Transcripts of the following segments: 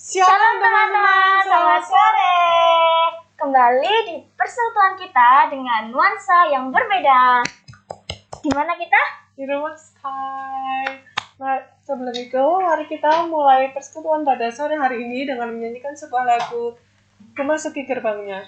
Shalom teman-teman, selamat sore. Kembali di persekutuan kita dengan nuansa yang berbeda. Di mana kita? Di rumah Sky. Nah, sebelum itu, mari kita mulai persekutuan pada sore hari ini dengan menyanyikan sebuah lagu Memasuki Gerbangnya.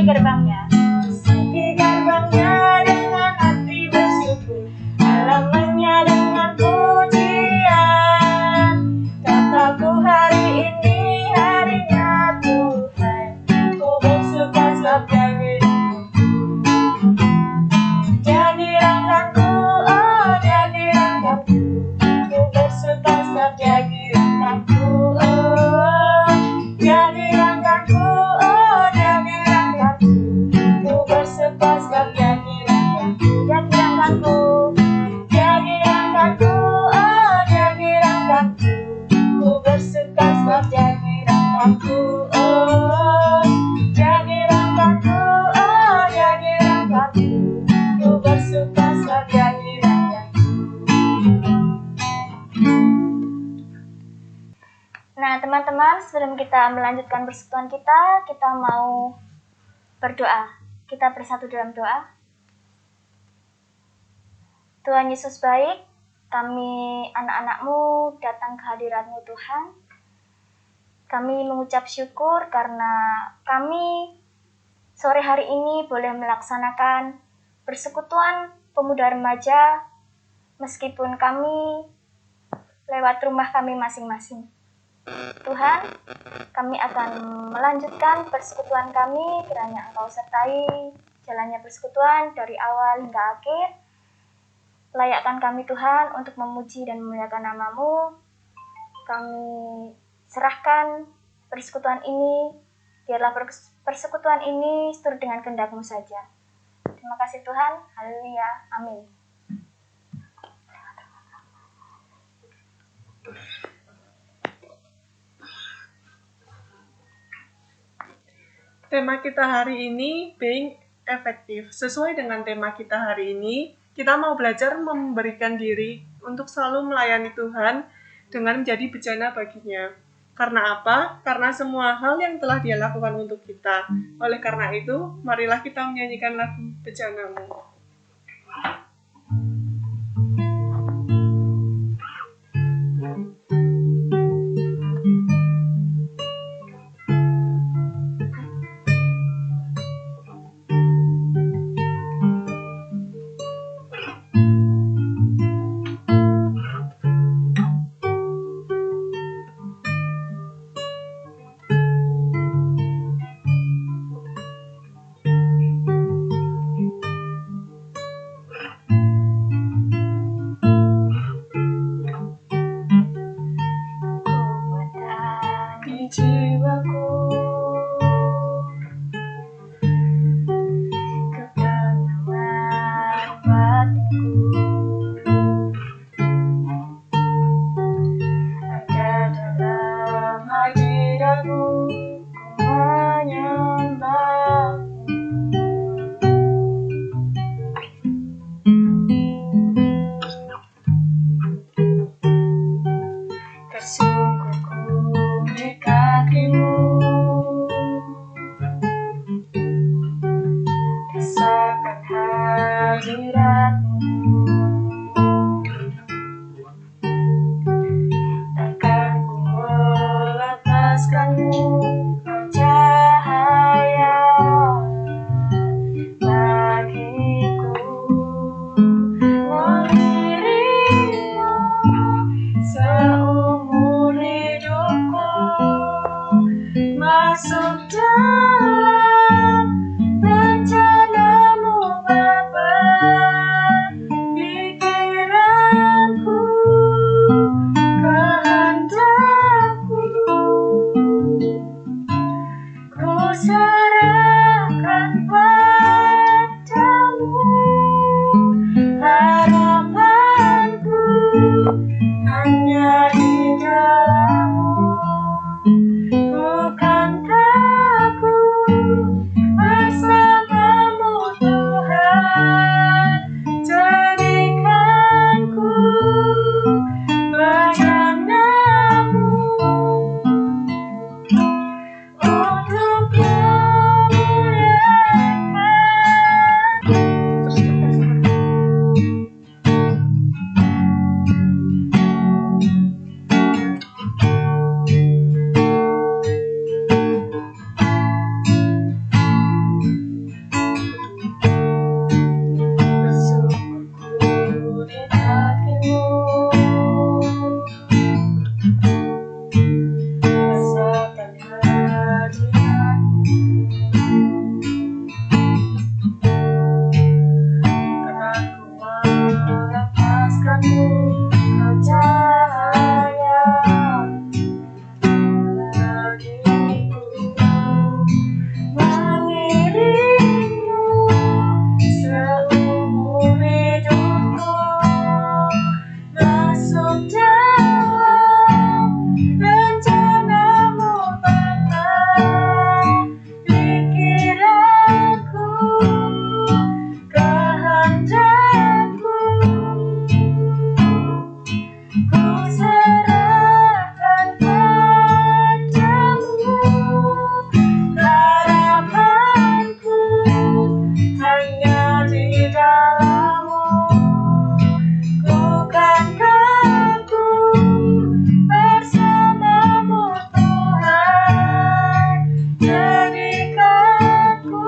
Gerbangnya. Memasuki gerbangnya dengan hati bersyukur, halamannya dengan pujian. Kataku hari ini harinya Tuhan, ku bersuka sebab jadi rekanku, oh jadi rekanku, ku bersuka sebab jadi rekanku, oh jadi rekanku, oh jadi rekanku, ku bersuka sebab jadi rekanku, jadi rekanku, jadi rekanku, oh jadi rekanku, ku bersuka sebab jadi rekanku, oh jadi rekanku, oh jadi rekanku, ku bersuka sebab jadi rekanku. Nah, teman-teman, sebelum kita melanjutkan persekutuan kita mau berdoa. Kita bersatu dalam doa. Tuhan Yesus baik, kami anak-anak-Mu datang ke hadirat-Mu Tuhan. Kami mengucap syukur karena kami sore hari ini boleh melaksanakan persekutuan pemuda remaja meskipun kami lewat rumah kami masing-masing. Tuhan, kami akan melanjutkan persekutuan kami, kiranya Engkau sertai jalannya persekutuan dari awal hingga akhir. Layakkan kami Tuhan untuk memuji dan memuliakan nama-Mu. Kami serahkan persekutuan ini, biarlah persekutuan ini seturut dengan kehendak-Mu saja. Terima kasih Tuhan, haleluya, amin. Tema kita hari ini, being effective. Sesuai dengan tema kita hari ini, kita mau belajar memberikan diri untuk selalu melayani Tuhan dengan menjadi bejana baginya. Karena apa? Karena semua hal yang telah Dia lakukan untuk kita. Oleh karena itu, marilah kita menyanyikan lagu Bejana-Mu. Jiwaku ketenangan batinku ada dalam hadirat-Mu, ku menyembah-Mu. Tersungkur ku di kaki-Mu, dalam rencanamu Bapa, pikiranku, kehendakku, ku serahkan padamu, harapanku hanya di dalam-Mu. Bukan takut bersamamu Tuhan, jadikanku bejana-Mu untuk memuliakan. Bersumberku di kakimu, rasakan kehadiranmu, karena ku melepaskanmu ke cahaya bagiku, mengiringmu seumur hidupku, masuk dalam rencana-Mu Bapa, pikiranku, kehendakku, ku serahkan padamu, harapanku hanya di dalam-Mu. Bukan takut bersamamu Tuhan, jadikanku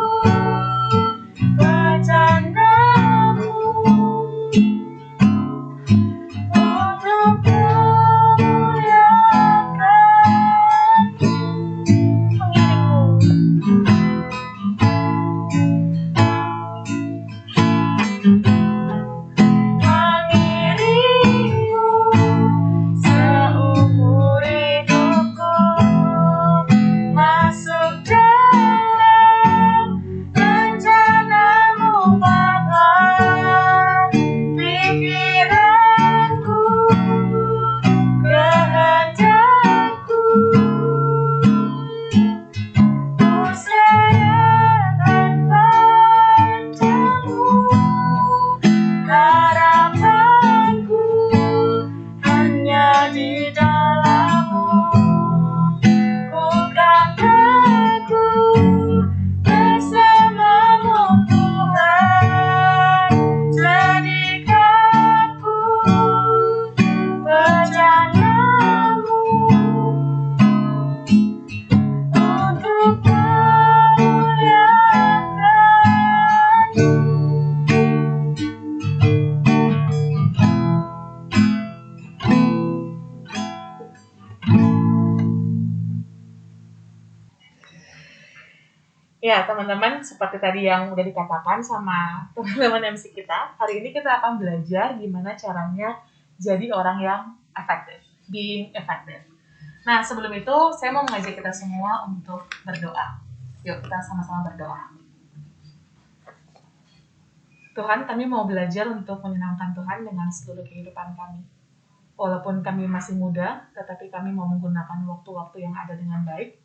bejana-Mu untuk memuliakan. Mengiringmu seumur hidupku, masuk dalam rencana-Mu Bapa, pikiranku, kehendakku, ku serahkan padamu, harapanku hanya di dalam-Mu. Bukan takut bersamamu Tuhan, jadikanku bejana-Mu untuk memuliakan. Ya, teman-teman, seperti tadi yang udah dikatakan sama teman-teman MC kita, hari ini kita akan belajar gimana caranya jadi orang yang efektif, being effective. Nah, sebelum itu, saya mau mengajak kita semua untuk berdoa. Yuk, kita sama-sama berdoa. Tuhan, kami mau belajar untuk menyenangkan Tuhan dengan seluruh kehidupan kami. Walaupun kami masih muda, tetapi kami mau menggunakan waktu-waktu yang ada dengan baik,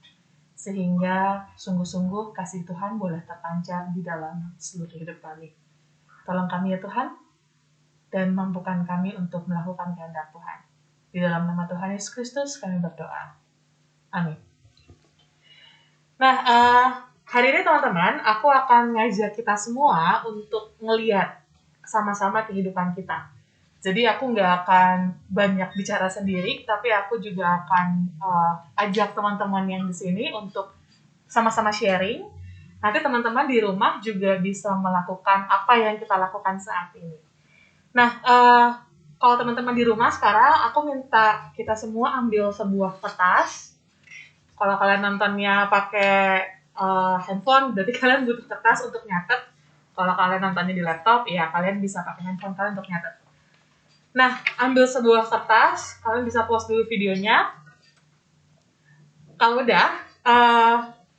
sehingga sungguh-sungguh kasih Tuhan boleh terpancar di dalam seluruh hidup kami. Tolong kami ya Tuhan, dan mampukan kami untuk melakukan kehendak Tuhan. Di dalam nama Tuhan Yesus Kristus kami berdoa. Amin. Nah, hari ini teman-teman, aku akan ngajak kita semua untuk ngelihat sama-sama kehidupan kita. Jadi aku nggak akan banyak bicara sendiri, tapi aku juga akan ajak teman-teman yang di sini untuk sama-sama sharing. Nanti teman-teman di rumah juga bisa melakukan apa yang kita lakukan saat ini. Nah, kalau teman-teman di rumah sekarang, aku minta kita semua ambil sebuah kertas. Kalau kalian nontonnya pakai handphone, berarti kalian butuh kertas untuk nyatet. Kalau kalian nontonnya di laptop, ya kalian bisa pakai handphone kalian untuk nyatet. Nah, ambil sebuah kertas, kalian bisa pause dulu videonya. Kalau udah,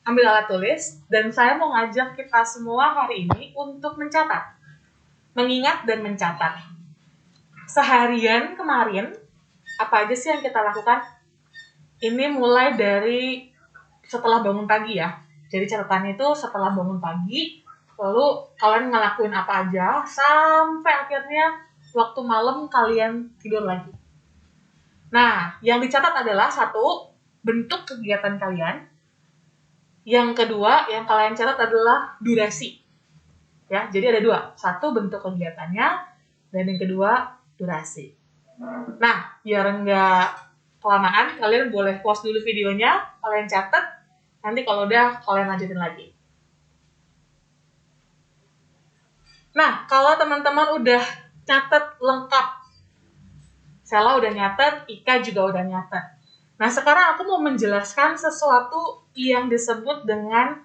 ambil alat tulis, dan saya mau ngajak kita semua hari ini untuk mencatat. Mengingat dan mencatat. Seharian kemarin, apa aja sih yang kita lakukan? Ini mulai dari setelah bangun pagi ya. Jadi catatannya itu setelah bangun pagi, lalu kalian ngelakuin apa aja, sampai akhirnya waktu malam kalian tidur lagi. Nah, yang dicatat adalah satu, bentuk kegiatan kalian. Yang kedua, yang kalian catat adalah durasi. Ya, jadi ada dua. Satu, bentuk kegiatannya, dan yang kedua, durasi. Nah, biar nggak kelamaan, kalian boleh pause dulu videonya, kalian catat, nanti kalau udah, kalian lanjutin lagi. Nah, kalau teman-teman udah catat lengkap, Sela udah nyatet, Ika juga udah nyatet. Nah, sekarang aku mau menjelaskan sesuatu yang disebut dengan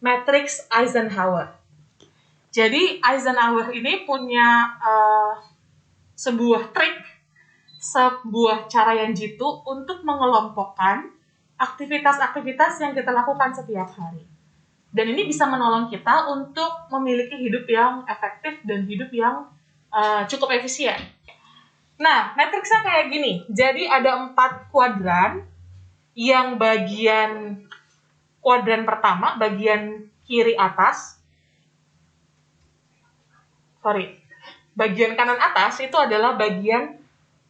matriks Eisenhower. Jadi, Eisenhower ini punya sebuah trik, sebuah cara yang jitu untuk mengelompokkan aktivitas-aktivitas yang kita lakukan setiap hari. Dan ini bisa menolong kita untuk memiliki hidup yang efektif dan hidup yang cukup efisien. Nah, matriksnya kayak gini. Jadi ada 4 kuadran, yang bagian kuadran pertama, bagian kiri atas, bagian kanan atas itu adalah bagian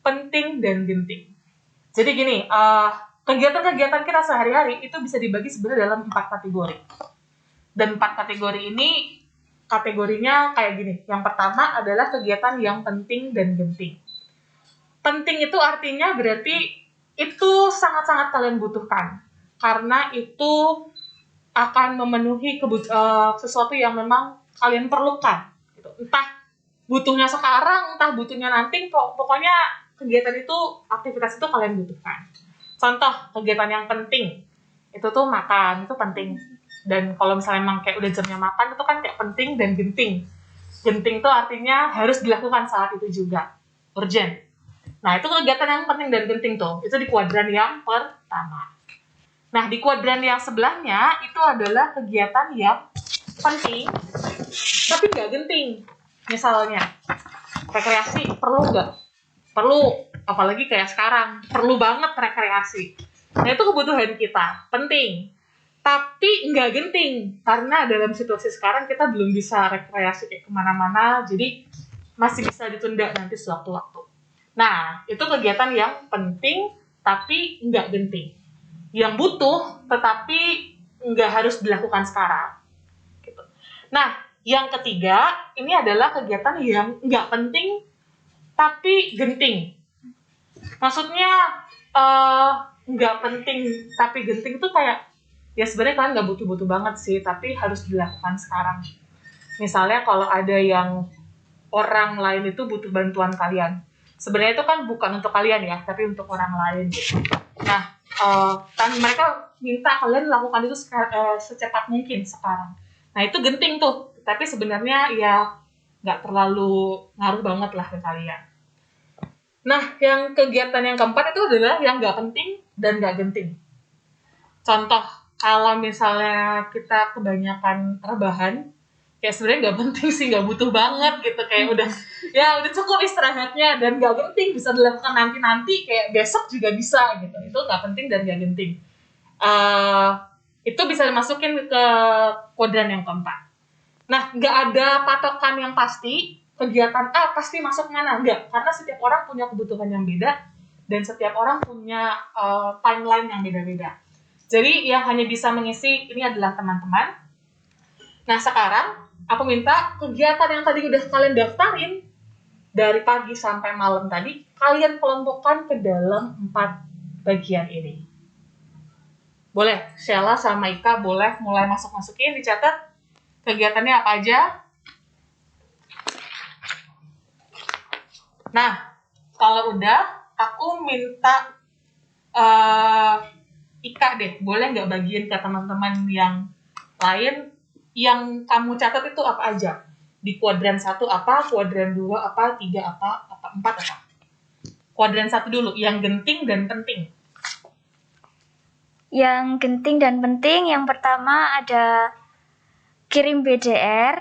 penting dan genting. Jadi gini, kegiatan-kegiatan kita sehari-hari itu bisa dibagi sebenarnya dalam 4 kategori. Dan 4 kategori ini, kategorinya kayak gini. Yang pertama adalah kegiatan yang penting dan genting. Penting itu artinya berarti itu sangat-sangat kalian butuhkan. Karena itu akan memenuhi sesuatu yang memang kalian perlukan. Gitu. Entah butuhnya sekarang, entah butuhnya nanti, pokoknya kegiatan itu, aktivitas itu kalian butuhkan. Contoh, kegiatan yang penting, itu tuh makan, itu penting. Dan kalau misalnya memang kayak udah jamnya makan, itu kan kayak penting dan genting. Genting tuh artinya harus dilakukan saat itu juga. Urgent. Nah, itu kegiatan yang penting dan genting tuh. Itu di kuadran yang pertama. Nah, di kuadran yang sebelahnya, itu adalah kegiatan yang penting, tapi nggak genting. Misalnya, rekreasi perlu nggak? Perlu, apalagi kayak sekarang, perlu banget rekreasi. Nah, itu kebutuhan kita, penting. Tapi nggak genting, karena dalam situasi sekarang kita belum bisa rekreasi kayak kemana-mana, jadi masih bisa ditunda nanti sewaktu-waktu. Nah, itu kegiatan yang penting, tapi nggak genting. Yang butuh, tetapi nggak harus dilakukan sekarang. Gitu. Nah, yang ketiga, ini adalah kegiatan yang nggak penting, tapi genting. Maksudnya, nggak penting, tapi genting itu kayak, ya sebenarnya kalian nggak butuh-butuh banget sih, tapi harus dilakukan sekarang. Misalnya kalau ada yang orang lain itu butuh bantuan kalian. Sebenarnya itu kan bukan untuk kalian ya, tapi untuk orang lain. Nah, kan mereka minta kalian lakukan itu secepat mungkin sekarang. Nah, itu genting tuh, tapi sebenarnya ya nggak terlalu ngaruh banget lah ke kalian. Nah, yang kegiatan yang keempat itu adalah yang nggak penting dan nggak genting. Contoh, kalau misalnya kita kebanyakan rebahan, kayak sebenarnya nggak penting sih, nggak butuh banget gitu, kayak udah cukup istirahatnya dan nggak genting, bisa dilakukan nanti kayak besok juga bisa gitu. Itu nggak penting dan nggak genting. Itu bisa dimasukin ke kuadran yang keempat. Nah, nggak ada patokan yang pasti kegiatan A pasti masuk mana, enggak, karena setiap orang punya kebutuhan yang beda dan setiap orang punya timeline yang beda-beda. Jadi yang hanya bisa mengisi ini adalah teman-teman. Nah, sekarang aku minta kegiatan yang tadi udah kalian daftarin dari pagi sampai malam tadi, kalian kelompokkan ke dalam 4 bagian ini. Boleh, Sheila sama Ika boleh mulai masukin, dicatat kegiatannya apa aja. Nah, kalau udah, aku minta Ika deh, boleh nggak bagiin ke teman-teman yang lain yang kamu catat itu apa aja? Di kuadran 1 apa, kuadran 2 apa, 3 apa, 4 apa? Kuadran 1 dulu, yang genting dan penting. Yang genting dan penting, yang pertama ada kirim BDR,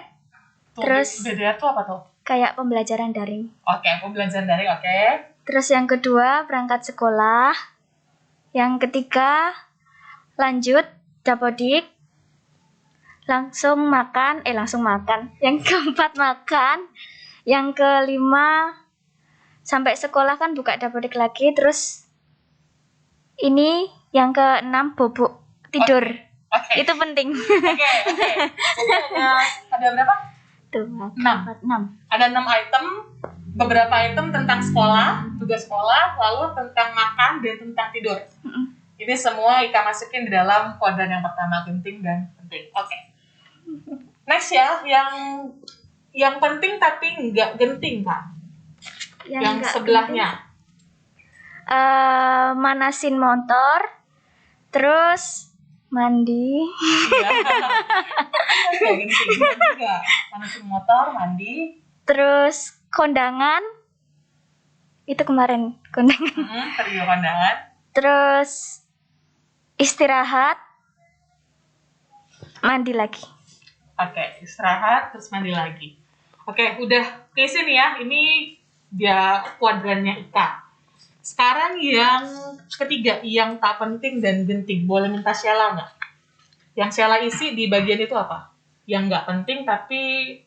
Tuh, Terus- BDR tuh apa tuh? kayak pembelajaran daring. Oke, pembelajaran daring, oke. Terus yang kedua, berangkat sekolah. Yang ketiga, lanjut dapodik. Langsung makan. Yang keempat, makan. Yang kelima, sampai sekolah kan buka dapodik lagi. Terus ini yang keenam, bobok tidur. Oke. Itu penting. Oke. Jadi ada berapa? Tuh, 6. Ada 6 item, beberapa item tentang sekolah, tugas sekolah, lalu tentang makan dan tentang tidur. Ini semua Ika masukin di dalam kuadran yang pertama, genting dan penting. Oke. Next ya, yang penting tapi nggak genting, Kak. Yang enggak sebelahnya. penting, manasin motor. Terus mandi. Iya. Nggak genting juga. Manasin motor, mandi, Terus kondangan. Itu kemarin kondangan. trio kondangan. Terus istirahat, mandi lagi. Oke, istirahat terus mandi lagi. Oke, udah ke sini ya. Ini dia kuadrannya Ika. Sekarang yang ketiga, yang tak penting dan genting. Boleh minta Sheila nggak? Yang Sheila isi di bagian itu apa? Yang nggak penting tapi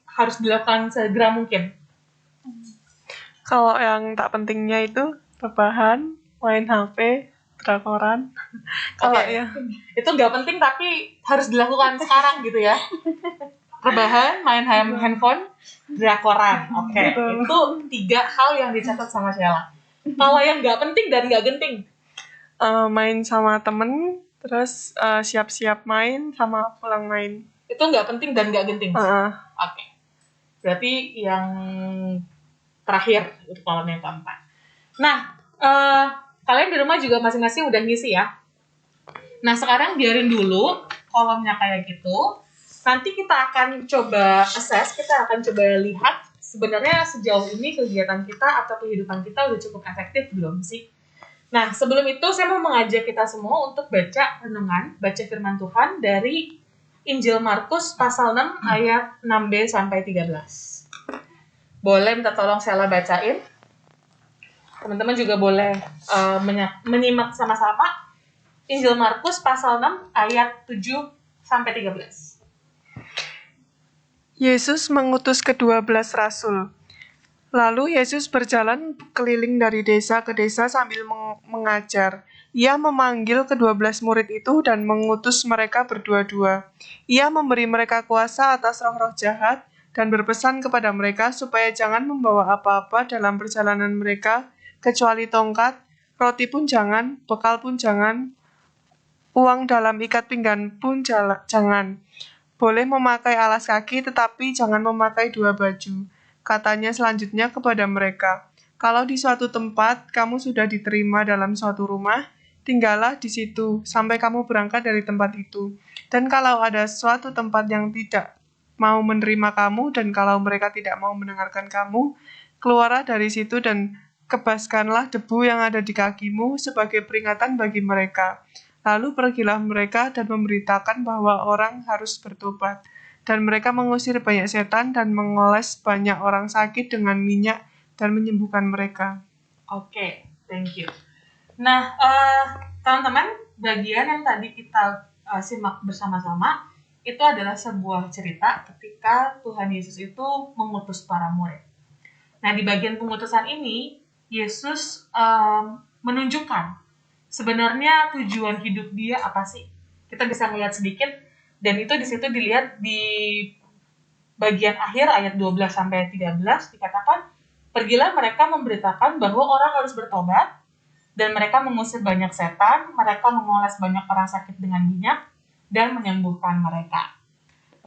harus dilakukan segera mungkin. Kalau yang tak pentingnya itu rebahan, main HP, drakoran. Kalau Oke. ya Itu nggak penting tapi harus dilakukan sekarang gitu ya. Rebahan, main handphone, drakoran. Oke, Betul. itu 3 hal yang dicatat sama Sheila. Kalau yang nggak penting dan nggak genting, main sama temen, terus siap-siap main sama pulang main. itu nggak penting dan nggak genting. Heeh. Oke. Berarti yang terakhir itu kolom yang keempat. Nah, kalian di rumah juga masing-masing udah ngisi ya. Nah, sekarang biarin dulu kolomnya kayak gitu. Nanti kita akan coba assess, kita akan coba lihat sebenarnya sejauh ini kegiatan kita atau kehidupan kita udah cukup efektif belum sih? Nah, sebelum itu saya mau mengajak kita semua untuk baca renungan, baca firman Tuhan dari Injil Markus pasal 6 ayat 6b sampai 13. Boleh minta tolong Sheila bacain? Teman-teman juga boleh menyimak sama-sama Injil Markus pasal 6 ayat 7 sampai 13. Yesus mengutus ke-12 rasul. Lalu Yesus berjalan keliling dari desa ke desa sambil mengajar. Ia memanggil ke-12 murid itu dan mengutus mereka berdua-dua. Ia memberi mereka kuasa atas roh-roh jahat dan berpesan kepada mereka supaya jangan membawa apa-apa dalam perjalanan mereka kecuali tongkat, roti pun jangan, bekal pun jangan, uang dalam ikat pinggan pun jangan. Boleh memakai alas kaki tetapi jangan memakai 2 baju. Katanya selanjutnya kepada mereka, kalau di suatu tempat kamu sudah diterima dalam suatu rumah, tinggallah di situ sampai kamu berangkat dari tempat itu. Dan kalau ada suatu tempat yang tidak mau menerima kamu dan kalau mereka tidak mau mendengarkan kamu, keluarlah dari situ dan kebaskanlah debu yang ada di kakimu sebagai peringatan bagi mereka. Lalu pergilah mereka dan memberitakan bahwa orang harus bertobat. Dan mereka mengusir banyak setan dan mengoles banyak orang sakit dengan minyak dan menyembuhkan mereka. Oke, thank you. Nah, teman-teman, bagian yang tadi kita simak bersama-sama itu adalah sebuah cerita ketika Tuhan Yesus itu mengutus para murid. Nah, di bagian pengutusan ini, Yesus menunjukkan sebenarnya tujuan hidup dia apa sih? Kita bisa melihat sedikit, dan itu di situ dilihat di bagian akhir ayat 12 sampai 13 dikatakan, pergilah mereka memberitakan bahwa orang harus bertobat, dan mereka mengusir banyak setan, mereka mengoles banyak orang sakit dengan minyak, dan menyembuhkan mereka.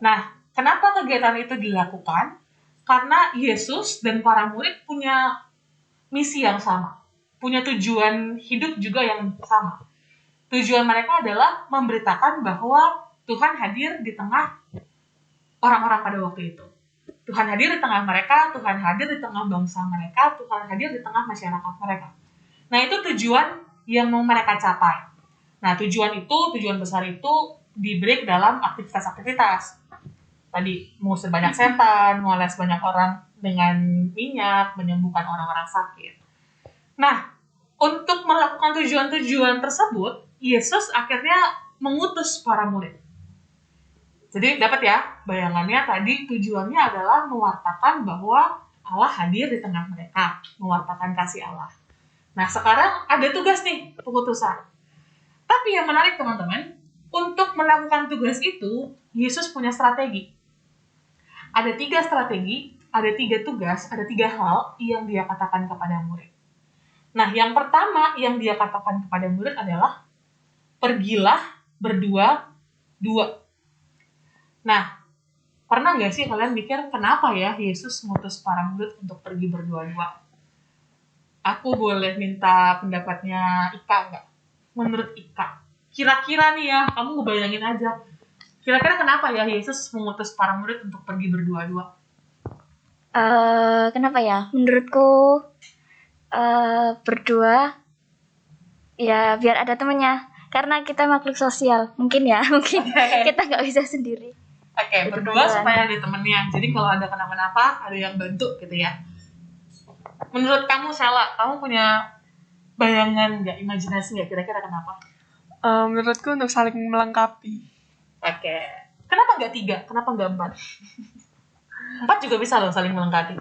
Nah, kenapa kegiatan itu dilakukan? Karena Yesus dan para murid punya misi yang sama, punya tujuan hidup juga yang sama. Tujuan mereka adalah memberitakan bahwa Tuhan hadir di tengah orang-orang pada waktu itu. Tuhan hadir di tengah mereka, Tuhan hadir di tengah bangsa mereka, Tuhan hadir di tengah masyarakat mereka. Nah, itu tujuan yang mau mereka capai. Nah, tujuan besar itu di-break dalam aktivitas-aktivitas. Tadi, mengusir banyak setan, mengoles banyak orang dengan minyak, menyembuhkan orang-orang sakit. Nah, untuk melakukan tujuan-tujuan tersebut, Yesus akhirnya mengutus para murid. Jadi dapat ya, bayangannya tadi tujuannya adalah mewartakan bahwa Allah hadir di tengah mereka, mewartakan kasih Allah. Nah, sekarang ada tugas nih, pengutusan. Tapi yang menarik teman-teman, untuk melakukan tugas itu, Yesus punya strategi. Ada 3 strategi, ada 3 tugas, ada 3 hal yang dia katakan kepada murid. Nah, yang pertama yang dia katakan kepada murid adalah, pergilah berdua-dua. Nah, pernah nggak sih kalian mikir kenapa ya Yesus ngutus para murid untuk pergi berdua-dua? Aku boleh minta pendapatnya Ika nggak? Menurut Ika, kira-kira nih ya, kamu ngebayangin aja. Kira-kira kenapa ya Yesus mengutus para murid untuk pergi berdua-dua? Kenapa ya? Menurutku berdua ya biar ada temennya. Karena kita makhluk sosial, mungkin ya, mungkin kita nggak bisa sendiri. Oke, berdua supaya ada temennya. Jadi kalau ada kenapa-napa, ada yang bantu gitu ya. Menurut kamu, Sela, kamu punya bayangan nggak, imajinasi nggak kira-kira kenapa? Menurutku untuk saling melengkapi. Oke. Kenapa nggak 3? Kenapa nggak 4? 4 juga bisa loh saling melengkapi.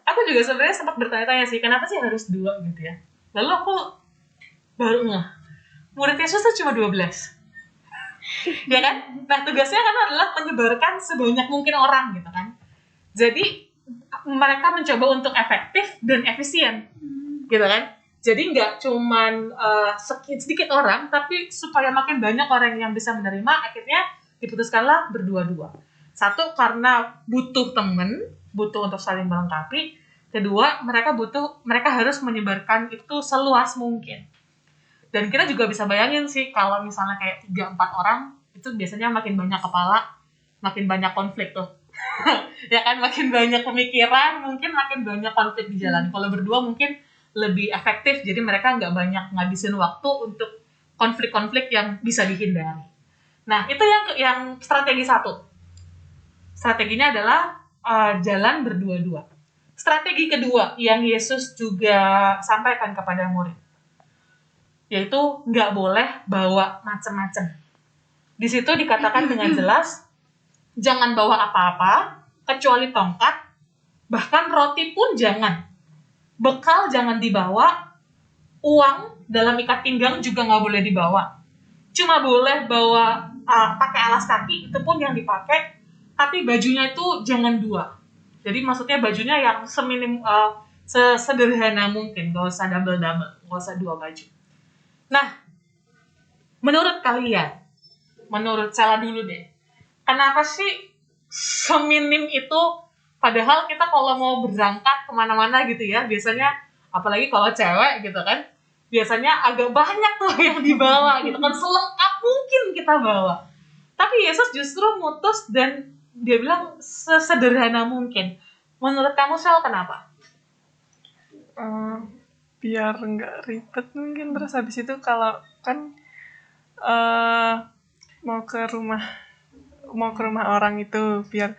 Aku juga sebenarnya sempat bertanya-tanya sih, kenapa sih harus 2 gitu ya? Lalu aku baru ngeh, murid Yesus tuh cuma 12. Ya kan? Nah, tugasnya kan adalah menyebarkan sebanyak mungkin orang gitu kan. Jadi mereka mencoba untuk efektif dan efisien gitu kan. Jadi nggak cuman sedikit orang, tapi supaya makin banyak orang yang bisa menerima, akhirnya diputuskanlah berdua-dua. Satu, karena butuh temen, butuh untuk saling melengkapi. Kedua, mereka harus menyebarkan itu seluas mungkin. Dan kita juga bisa bayangin sih, kalau misalnya kayak 3-4 orang, itu biasanya makin banyak kepala, makin banyak konflik tuh. Ya kan, makin banyak pemikiran, mungkin makin banyak konflik di jalan. Kalau berdua mungkin lebih efektif, jadi mereka nggak banyak ngabisin waktu untuk konflik-konflik yang bisa dihindari. Nah, itu yang strategi 1. Strateginya adalah jalan berdua-dua. Strategi kedua yang Yesus juga sampaikan kepada murid, yaitu nggak boleh bawa macam-macam. Di situ dikatakan dengan jelas, jangan bawa apa-apa, kecuali tongkat, bahkan roti pun jangan. Bekal jangan dibawa, uang dalam ikat pinggang juga nggak boleh dibawa. Cuma boleh bawa pakai alas kaki, itu pun yang dipakai, tapi bajunya itu jangan 2. Jadi maksudnya bajunya yang sederhana mungkin, nggak usah double-double, nggak usah 2 baju. Nah, menurut kalian, menurut Sela dulu deh, kenapa sih seminim itu, padahal kita kalau mau berangkat kemana-mana gitu ya, biasanya, apalagi kalau cewek gitu kan, biasanya agak banyak tuh yang dibawa gitu kan, selengkap mungkin kita bawa. Tapi Yesus justru mutus dan dia bilang sesederhana mungkin. Menurut kamu, Sel, kenapa? Biar nggak ribet mungkin. Terus habis itu kalau kan mau ke rumah orang itu, biar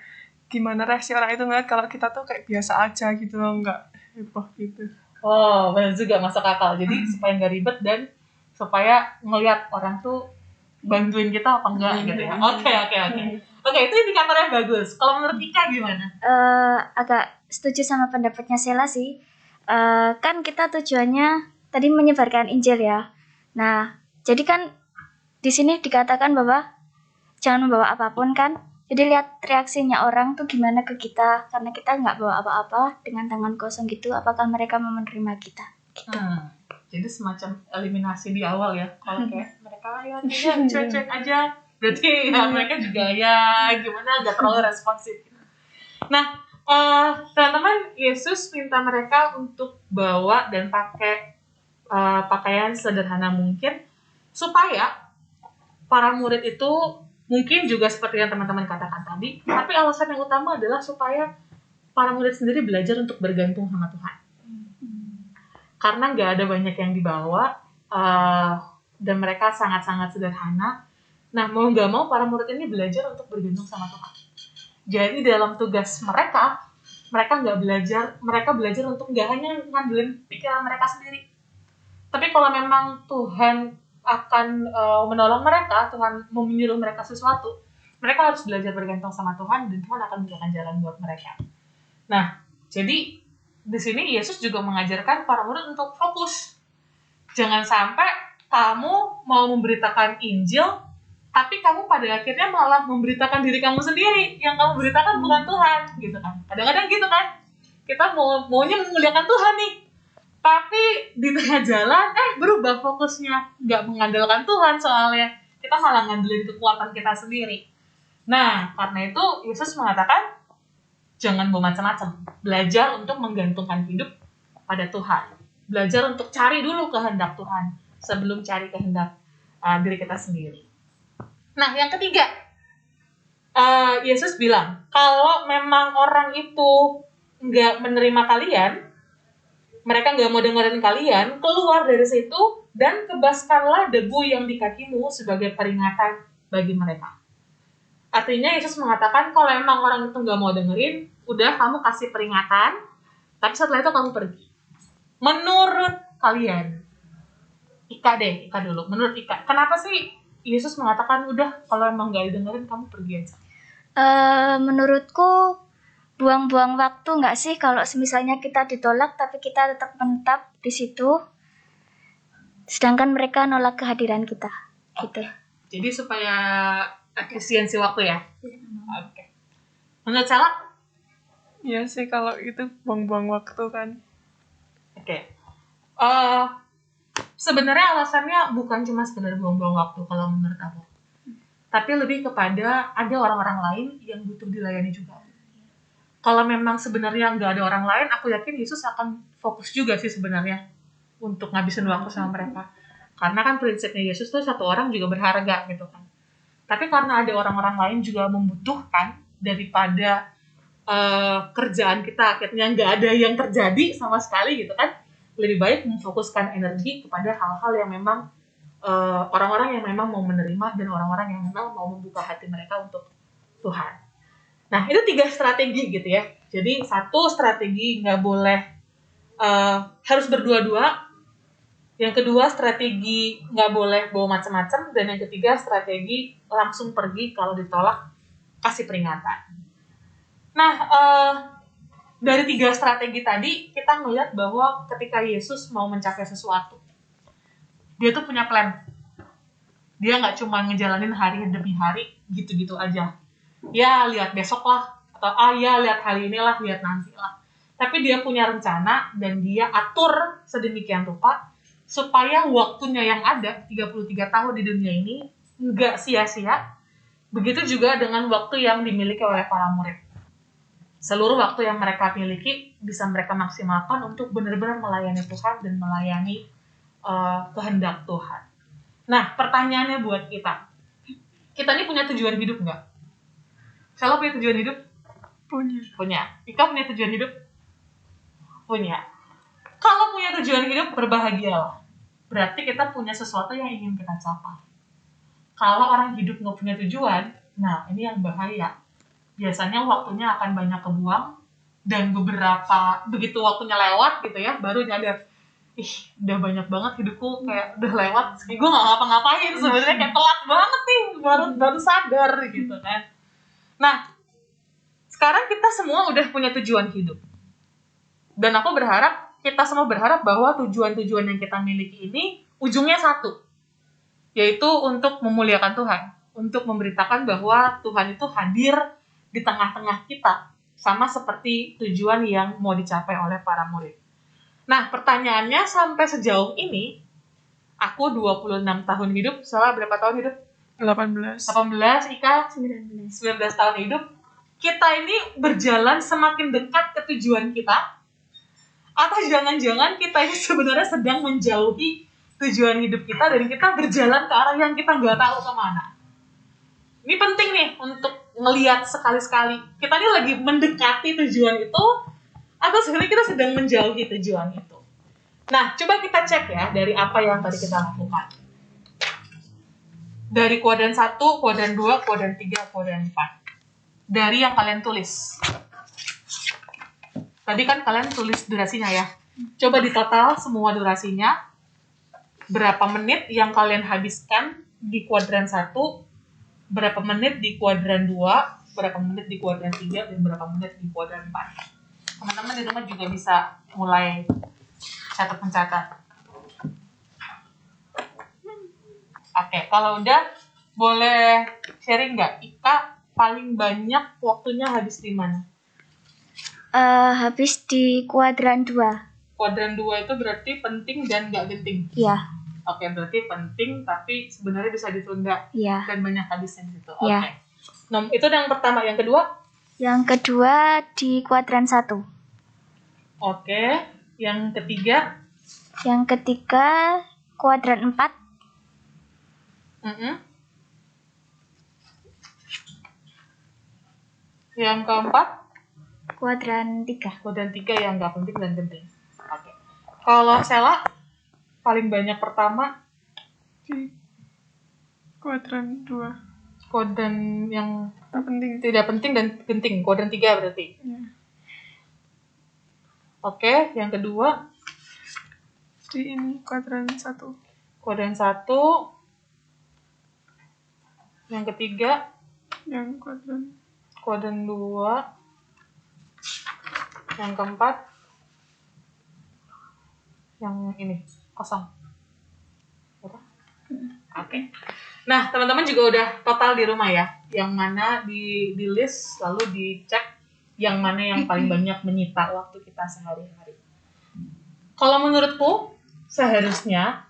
gimana reaksi orang itu ngeliat kalau kita tuh kayak biasa aja gitu loh, nggak heboh gitu. Oh, benar juga, masuk akal. Jadi supaya nggak ribet dan supaya ngelihat orang tuh bantuin kita apa enggak gitu ya. Oke, itu indikatornya bagus. Kalau menurut Ika gimana? Agak setuju sama pendapatnya Sela sih. Kan kita tujuannya tadi menyebarkan Injil ya. Nah, jadi kan di sini dikatakan bahwa jangan membawa apapun kan. Jadi lihat reaksinya orang tuh gimana ke kita, karena kita nggak bawa apa-apa, dengan tangan kosong gitu, apakah mereka mau menerima kita? Gitu. Jadi semacam eliminasi di awal ya. Kalau kayak mereka ya cuek-cuek aja, berarti ya mereka juga ya gimana, nggak terlalu responsif. Nah, teman-teman, Yesus minta mereka untuk bawa dan pakai pakaian sederhana mungkin, supaya para murid itu mungkin juga seperti yang teman-teman katakan tadi, tapi alasan yang utama adalah supaya para murid sendiri belajar untuk bergantung sama Tuhan. Karena nggak ada banyak yang dibawa, dan mereka sangat-sangat sederhana. Nah, mau nggak mau para murid ini belajar untuk bergantung sama Tuhan. Jadi dalam tugas mereka belajar untuk nggak hanya ngandelin pikiran mereka sendiri. Tapi kalau memang Tuhan akan menolong mereka, Tuhan mau menyuruh mereka sesuatu, mereka harus belajar bergantung sama Tuhan, dan Tuhan akan bukakan jalan buat mereka. Nah, jadi di sini Yesus juga mengajarkan para murid untuk fokus. Jangan sampai kamu mau memberitakan Injil, tapi kamu pada akhirnya malah memberitakan diri kamu sendiri. Yang kamu beritakan bukan Tuhan, gitu kan. Kadang-kadang gitu kan. Kita maunya memuliakan Tuhan nih. Tapi di tengah jalan, berubah fokusnya. Nggak mengandalkan Tuhan soalnya. Kita malah ngandelin kekuatan kita sendiri. Nah, karena itu Yesus mengatakan, jangan bermacam-macam. Belajar untuk menggantungkan hidup pada Tuhan. Belajar untuk cari dulu kehendak Tuhan sebelum cari kehendak diri kita sendiri. Nah, yang ketiga, Yesus bilang, kalau memang orang itu nggak menerima kalian, mereka nggak mau dengerin kalian, keluar dari situ dan kebaskanlah debu yang di kakimu sebagai peringatan bagi mereka. Artinya Yesus mengatakan kalau emang orang itu nggak mau dengerin, udah kamu kasih peringatan, tapi setelah itu kamu pergi. Menurut kalian, Ika dulu. Menurut Ika, kenapa sih Yesus mengatakan udah kalau emang nggak didengerin kamu pergi aja? Menurutku buang-buang waktu nggak sih kalau misalnya kita ditolak tapi kita tetap menetap di situ, sedangkan mereka nolak kehadiran kita, gitu. Jadi supaya efisiensi waktu ya. Oke. Menurut Sala? Iya sih, kalau itu buang-buang waktu kan. Oke. Sebenarnya alasannya bukan cuma sekedar buang-buang waktu kalau menurut aku. Tapi lebih kepada ada orang-orang lain yang butuh dilayani juga. Kalau memang sebenarnya nggak ada orang lain, aku yakin Yesus akan fokus juga sih sebenarnya untuk ngabisin waktu sama mereka. Karena kan prinsipnya Yesus tuh satu orang juga berharga gitu kan. Tapi karena ada orang-orang lain juga membutuhkan daripada kerjaan kita akhirnya nggak ada yang terjadi sama sekali gitu kan, lebih baik memfokuskan energi kepada hal-hal yang memang orang-orang yang memang mau menerima dan orang-orang yang memang mau membuka hati mereka untuk Tuhan. Nah, itu 3 strategi gitu ya. Jadi 1 strategi nggak boleh harus berdua-dua. Yang kedua strategi nggak boleh bawa macam-macam. Dan yang ketiga strategi langsung pergi kalau ditolak, kasih peringatan. Nah, dari 3 strategi tadi kita melihat bahwa ketika Yesus mau mencapai sesuatu, dia tuh punya plan. Dia nggak cuma ngejalanin hari demi hari gitu-gitu aja. Ya lihat besok lah, atau ya lihat hari inilah, lihat nanti lah. Tapi dia punya rencana dan dia atur sedemikian rupa supaya waktunya yang ada 33 tahun di dunia ini nggak sia-sia. Begitu juga dengan waktu yang dimiliki oleh para murid. Seluruh waktu yang mereka miliki bisa mereka maksimalkan untuk benar-benar melayani Tuhan dan melayani kehendak Tuhan. Nah, pertanyaannya buat kita ini punya tujuan hidup nggak? Kalau punya tujuan hidup? Punya. Ika punya tujuan hidup? Punya. Kalau punya tujuan hidup, berbahagialah. Berarti kita punya sesuatu yang ingin kita capai. Kalau orang hidup nggak punya tujuan, nah ini yang bahaya. Biasanya waktunya akan banyak kebuang, dan begitu waktunya lewat gitu ya, baru nyadar, udah banyak banget hidupku, kayak udah lewat, gue nggak ngapa-ngapain sebenarnya, kayak telat banget nih, baru sadar gitu kan. Nah, sekarang kita semua udah punya tujuan hidup, dan aku berharap kita semua berharap bahwa tujuan-tujuan yang kita miliki ini ujungnya satu, yaitu untuk memuliakan Tuhan, untuk memberitakan bahwa Tuhan itu hadir di tengah-tengah kita, sama seperti tujuan yang mau dicapai oleh para murid. Nah, pertanyaannya sampai sejauh ini, aku 26 tahun hidup, Salah berapa tahun hidup? 18, Ika 19. 19 tahun hidup. Kita ini berjalan semakin dekat ke tujuan kita, Atau jangan-jangan kita ini sebenarnya sedang menjauhi tujuan hidup kita dan kita berjalan ke arah yang kita nggak tahu kemana. Ini penting nih untuk ngelihat sekali-sekali. Kita ini lagi mendekati tujuan itu atau sebenarnya kita sedang menjauhi tujuan itu. Nah, coba kita cek ya dari apa yang tadi kita lakukan. Dari kuadran 1, kuadran 2, kuadran 3, kuadran 4. Dari yang kalian tulis. Tadi kan kalian tulis durasinya ya. Coba ditotal semua durasinya. Berapa menit yang kalian habiskan di kuadran 1, berapa menit di kuadran 2, berapa menit di kuadran 3, dan berapa menit di kuadran 4. Teman-teman di rumah juga bisa mulai mencatat. Oke, kalau udah boleh sharing nggak? Ika paling banyak waktunya habis di mana? Habis di kuadran 2. Kuadran 2 itu berarti penting dan nggak genting. Iya. Oke, berarti penting tapi sebenarnya bisa ditunda. Iya. Dan banyak habisnya di situ. Iya. Oke. Nah, itu yang pertama. Yang kedua? Yang kedua di kuadran 1. Oke. Yang ketiga? Yang ketiga kuadran 4. Yang keempat? Kuadran 3. Kuadran 3 yang nggak penting dan genting. Oke. Kalau Sela, paling banyak pertama Di kuadran 2. kuadran yang Tak penting. tidak penting dan genting. Kuadran 3 berarti. Ya. Oke, yang kedua? Di ini kuadran 1. Kuadran 1. Yang ketiga? Yang Kuadran 2. Yang keempat? Yang ini, kosong. Oke. Nah, teman-teman juga udah total di rumah ya. Yang mana di list, lalu dicek yang mana yang paling banyak menyita waktu kita sehari-hari. Kalau menurutku, seharusnya,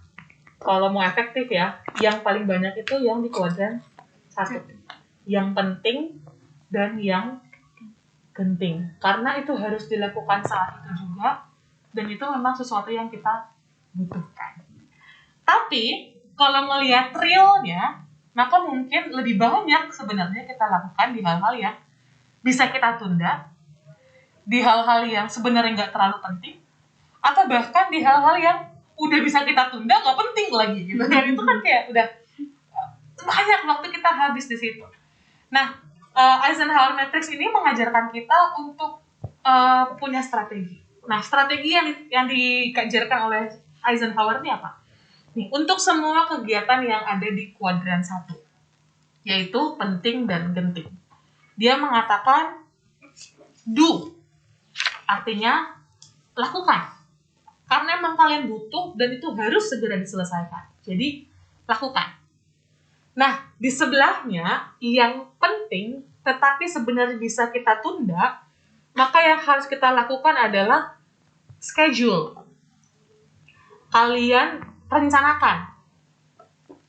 kalau mau efektif ya, yang paling banyak itu yang di kuadran 1. Yang penting dan yang genting. Karena itu harus dilakukan saat itu juga, dan itu memang sesuatu yang kita butuhkan. Tapi, kalau ngelihat realnya, maka mungkin lebih banyak sebenarnya kita lakukan di hal-hal yang bisa kita tunda, di hal-hal yang sebenarnya nggak terlalu penting, atau bahkan di hal-hal yang udah bisa kita tunda nggak penting lagi gitu. Dan itu kan kayak udah banyak waktu kita habis di situ. Nah, Eisenhower Matrix ini mengajarkan kita untuk punya strategi. Nah, strategi yang diajarkan oleh Eisenhower ini apa? Nih, untuk semua kegiatan yang ada di kuadran 1, yaitu penting dan genting. Dia mengatakan do, artinya lakukan. Karena emang kalian butuh dan itu harus segera diselesaikan. Jadi, lakukan. Nah, di sebelahnya yang penting tetapi sebenarnya bisa kita tunda, maka yang harus kita lakukan adalah schedule. Kalian rencanakan.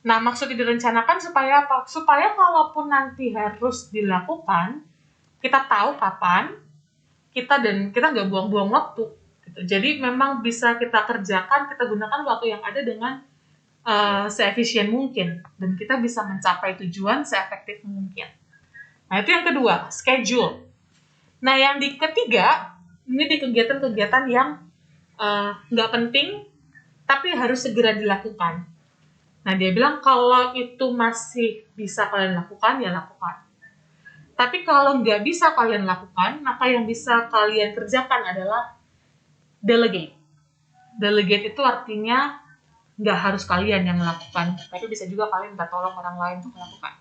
Nah, maksudnya direncanakan supaya apa? Supaya kalaupun nanti harus dilakukan, kita tahu kapan, kita nggak buang-buang waktu. Gitu. Jadi memang bisa kita kerjakan, kita gunakan waktu yang ada dengan seefisien mungkin. Dan kita bisa mencapai tujuan seefektif mungkin. Nah, itu yang kedua, schedule. Nah, yang ketiga, ini di kegiatan-kegiatan yang nggak penting, tapi harus segera dilakukan. Nah, dia bilang kalau itu masih bisa kalian lakukan, ya lakukan. Tapi kalau nggak bisa kalian lakukan, maka yang bisa kalian kerjakan adalah delegate. Delegate itu artinya nggak harus kalian yang melakukan, tapi bisa juga kalian minta tolong orang lain untuk melakukan.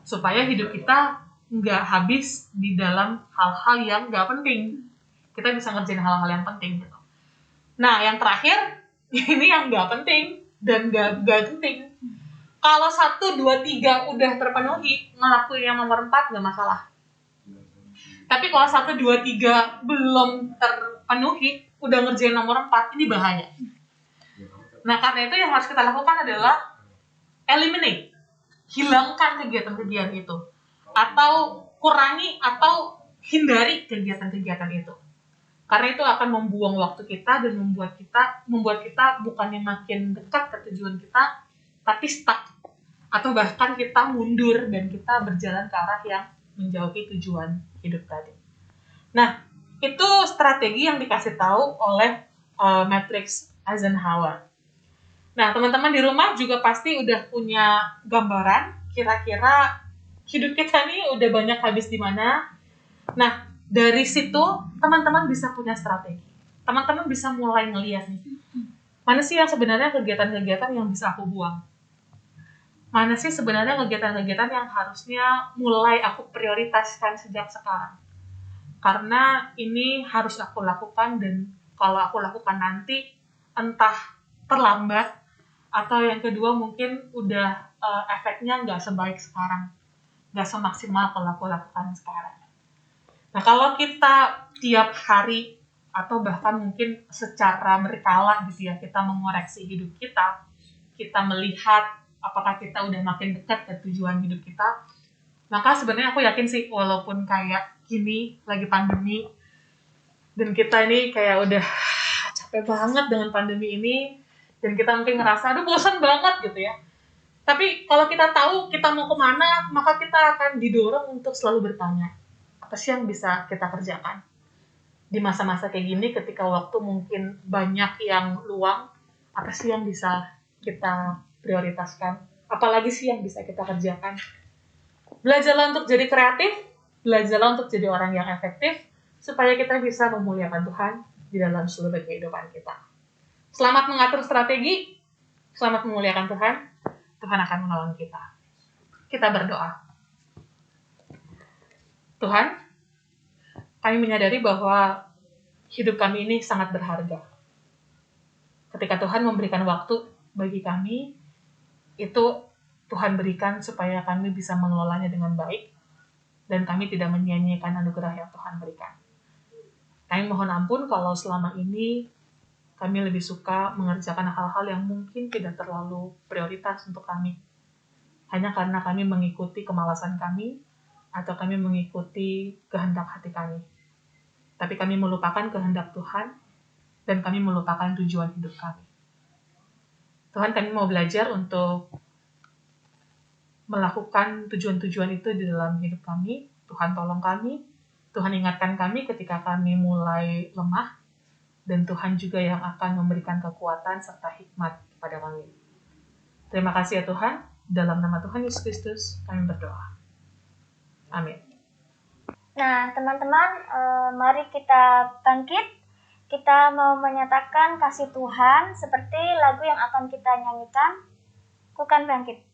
Supaya hidup kita nggak habis di dalam hal-hal yang nggak penting. Kita bisa ngerjain hal-hal yang penting gitu. Nah, yang terakhir, ini yang nggak penting dan nggak penting. Kalau 1, 2, 3 udah terpenuhi, ngelakuin yang nomor 4 nggak masalah. Tapi kalau 1, 2, 3 belum terpenuhi, udah ngerjain nomor 4, ini bahaya. Nah, karena itu yang harus kita lakukan adalah eliminate. Hilangkan kegiatan-kegiatan itu. Atau kurangi atau hindari kegiatan-kegiatan itu. Karena itu akan membuang waktu kita dan membuat kita bukannya makin dekat ke tujuan kita, tapi stuck atau bahkan kita mundur dan kita berjalan ke arah yang menjauhi tujuan hidup tadi. Nah, itu strategi yang dikasih tahu oleh Matrix Eisenhower. Nah, teman-teman di rumah juga pasti udah punya gambaran kira-kira hidup kita nih udah banyak habis di mana. Nah, dari situ teman-teman bisa punya strategi. Teman-teman bisa mulai ngeliat nih, mana sih yang sebenarnya kegiatan-kegiatan yang bisa aku buang? Mana sih sebenarnya kegiatan-kegiatan yang harusnya mulai aku prioritaskan sejak sekarang? Karena ini harus aku lakukan, dan kalau aku lakukan nanti entah terlambat atau yang kedua mungkin udah efeknya nggak sebaik sekarang, nggak semaksimal kalau aku lakukan sekarang. Nah, kalau kita tiap hari atau bahkan mungkin secara berkala gitu ya, kita mengoreksi hidup kita melihat apakah kita udah makin dekat ke tujuan hidup kita, maka sebenarnya aku yakin sih, walaupun kayak gini lagi pandemi dan kita ini kayak udah capek banget dengan pandemi ini dan kita mungkin ngerasa aduh bosan banget gitu ya, tapi kalau kita tahu kita mau kemana, maka kita akan didorong untuk selalu bertanya, apa sih yang bisa kita kerjakan di masa-masa kayak gini ketika waktu mungkin banyak yang luang, apa sih yang bisa kita prioritaskan, apalagi sih yang bisa kita kerjakan. Belajarlah untuk jadi kreatif, belajarlah untuk jadi orang yang efektif, supaya kita bisa memuliakan Tuhan di dalam seluruh kehidupan kita. Selamat mengatur strategi, selamat memuliakan Tuhan, Tuhan akan menolong kita. Kita berdoa. Tuhan, kami menyadari bahwa hidup kami ini sangat berharga. Ketika Tuhan memberikan waktu bagi kami, itu Tuhan berikan supaya kami bisa mengelolanya dengan baik, dan kami tidak menyia-nyiakan anugerah yang Tuhan berikan. Kami mohon ampun kalau selama ini kami lebih suka mengerjakan hal-hal yang mungkin tidak terlalu prioritas untuk kami, hanya karena kami mengikuti kemalasan kami, atau kami mengikuti kehendak hati kami. Tapi kami melupakan kehendak Tuhan, dan kami melupakan tujuan hidup kami. Tuhan, kami mau belajar untuk melakukan tujuan-tujuan itu di dalam hidup kami. Tuhan tolong kami, Tuhan ingatkan kami ketika kami mulai lemah, dan Tuhan juga yang akan memberikan kekuatan serta hikmat kepada kami. Terima kasih ya Tuhan, dalam nama Tuhan Yesus Kristus kami berdoa. Amin. Nah, teman-teman, mari kita bangkit. Kita mau menyatakan kasih Tuhan seperti lagu yang akan kita nyanyikan. Ku kan bangkit.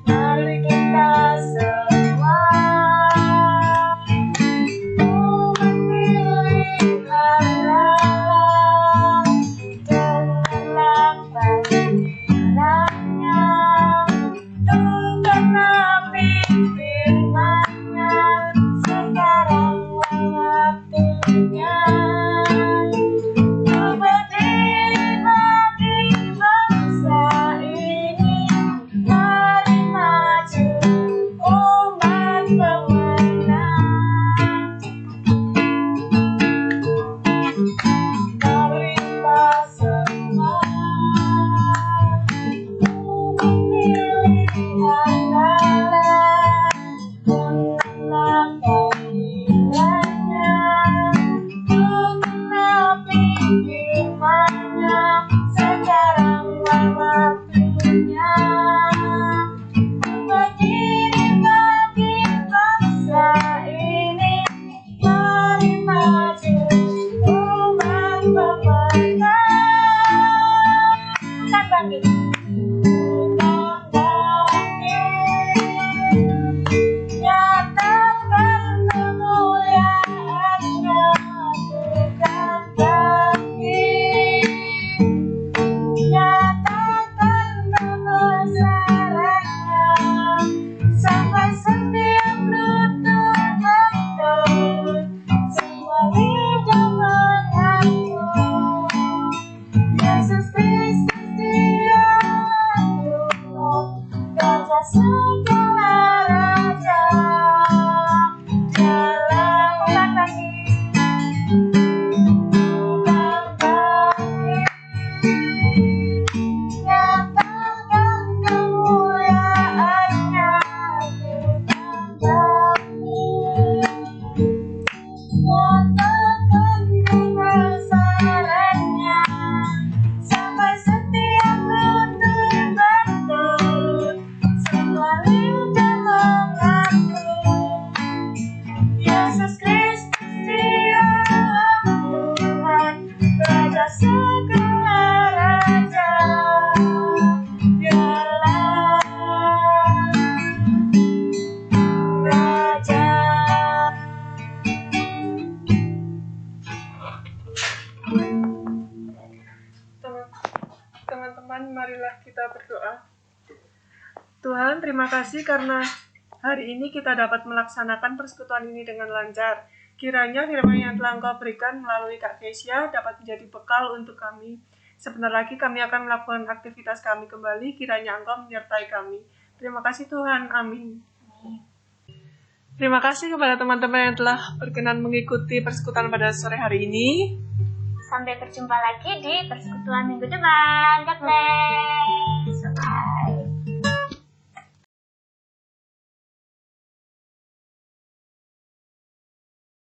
Mari kita semua memilih Allah dengan lapang pikirannya, Tuhan pimpin Yesus Kristus Dia Tuhan, Raja segala raja. Dialah Raja. Teman-teman, marilah kita berdoa. Tuhan, terima kasih karena hari ini kita dapat melaksanakan persekutuan ini dengan lancar. Kiranya firman yang telah Engkau berikan melalui Kak Kesia dapat menjadi bekal untuk kami. Sebentar lagi kami akan melakukan aktivitas kami kembali, kiranya Engkau menyertai kami. Terima kasih Tuhan, amin. Terima kasih kepada teman-teman yang telah berkenan mengikuti persekutuan pada sore hari ini. Sampai berjumpa lagi di persekutuan minggu depan. God bless. Bye.